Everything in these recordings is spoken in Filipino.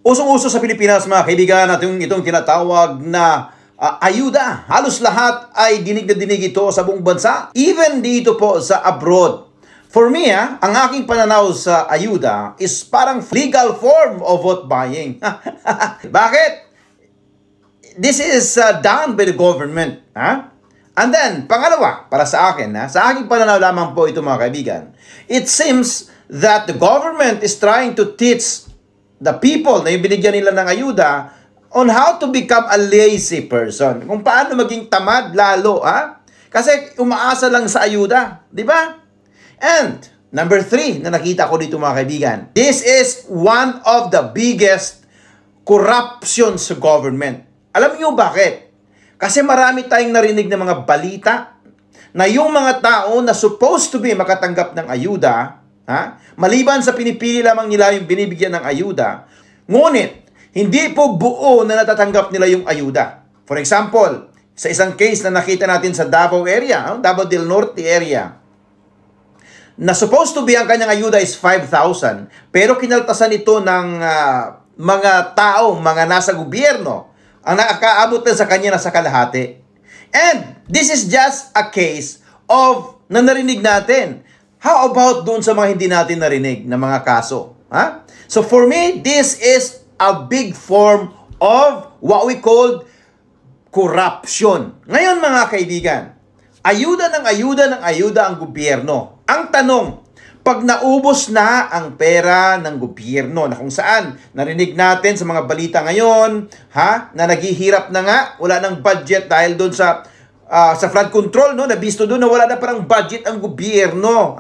Usong-uso sa Pilipinas mga kaibigan itong tinatawag na ayuda. Halos lahat ay dinig na dinig ito sa buong bansa, even dito po sa abroad. For me, ang aking pananaw sa ayuda is parang legal form of vote buying. Bakit? This is done by the government. And then, pangalawa, para sa akin, sa aking pananaw lamang po ito mga kaibigan, it seems that the government is trying to teach the people na yung binigyan nila ng ayuda on how to become a lazy person. Kung paano maging tamad lalo, Kasi umaasa lang sa ayuda, di ba? And, number 3 na nakita ko dito mga kaibigan, this is one of the biggest corruptions sa government. Alam niyo bakit? Kasi marami tayong narinig ng mga balita na yung mga tao na supposed to be makatanggap ng ayuda, maliban sa pinipili lamang nila yung binibigyan ng ayuda, ngunit hindi po buo na natatanggap nila yung ayuda. For example, sa isang case na nakita natin sa Davao area, Davao del Norte area, na supposed to be ang kanyang ayuda is 5,000, pero kinaltasan ito ng mga tao, mga nasa gobyerno, ang nakakaabot na sa kanya na sa kalahati. And this is just a case of na narinig natin. How about doon sa mga hindi natin narinig na mga kaso? So for me, this is a big form of what we call corruption. Ngayon mga kaibigan, ayuda ang gobyerno. Ang tanong, pag naubos na ang pera ng gobyerno, na kung saan narinig natin sa mga balita ngayon, na naghihirap na nga, wala ng budget dahil doon sa flood control, nabisto doon na wala na parang budget ang gobyerno,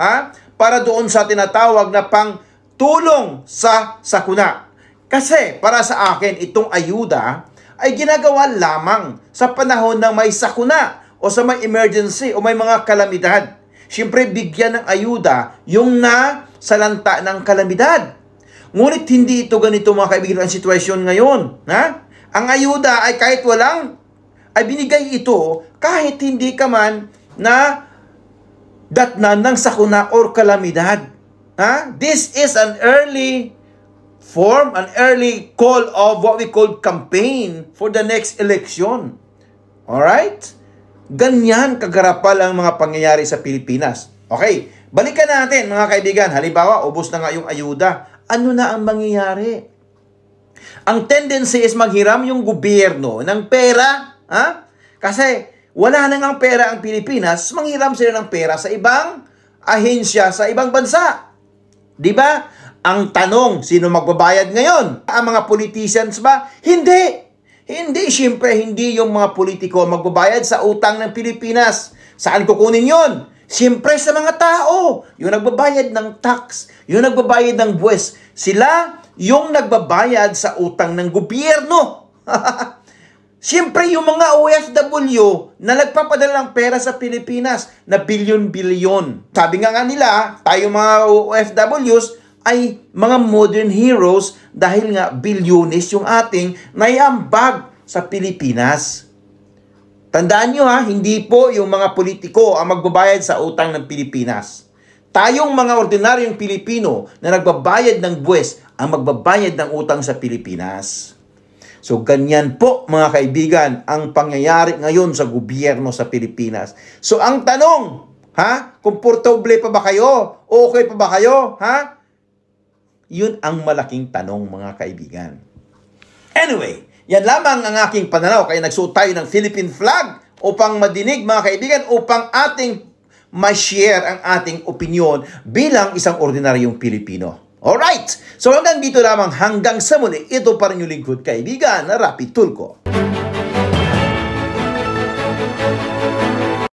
para doon sa tinatawag na pang tulong sa sakuna. Kasi para sa akin, itong ayuda ay ginagawa lamang sa panahon ng may sakuna o sa may emergency o may mga kalamidad. Siyempre, bigyan ng ayuda yung nasalanta ng kalamidad. Ngunit hindi ito ganito mga kaibigan ang sitwasyon ngayon. Ang ayuda ay kahit walang, ay binigay ito kahit hindi ka man na datnan ng sakuna or kalamidad. This is an early form, an early call of what we call campaign for the next election. Alright? Ganyan kagarapal ang mga pangyayari sa Pilipinas. Okay, balikan natin mga kaibigan. Halimbawa, ubos na nga yung ayuda. Ano na ang mangyayari? Ang tendency is maghiram yung gobyerno ng pera. Kasi wala na ngang pera ang Pilipinas, manghiram sila ng pera sa ibang ahensya, sa ibang bansa. Di ba? Ang tanong, sino magbabayad ngayon? Ang mga politicians ba? Hindi. Hindi, siyempre, hindi yung mga politiko magbabayad sa utang ng Pilipinas. Saan kukunin yon? Siyempre sa mga tao. Yung nagbabayad ng tax, yung nagbabayad ng buwes. Sila yung nagbabayad sa utang ng gobyerno. Siyempre, yung mga OFW na nagpapadala ng pera sa Pilipinas na bilyon-bilyon. Sabi nga nila, tayo mga OFWs ay mga modern heroes dahil nga bilyones yung ating naiambag sa Pilipinas. Tandaan nyo hindi po yung mga politiko ang magbabayad sa utang ng Pilipinas. Tayong mga ordinaryong Pilipino na nagbabayad ng buwes ang magbabayad ng utang sa Pilipinas. So ganyan po mga kaibigan ang pangyayari ngayon sa gobyerno sa Pilipinas. So ang tanong, komportable pa ba kayo? Okay pa ba kayo? Yun ang malaking tanong mga kaibigan. Anyway, yan lamang ang aking pananaw. Kaya nagsuot tayo ng Philippine flag upang madinig mga kaibigan, upang ating ma-share ang ating opinion bilang isang ordinaryong Pilipino. Alright! So hanggang dito lamang, hanggang sa muli, ito pa rin yung lingkod kaibigan na Rapi Tulfo.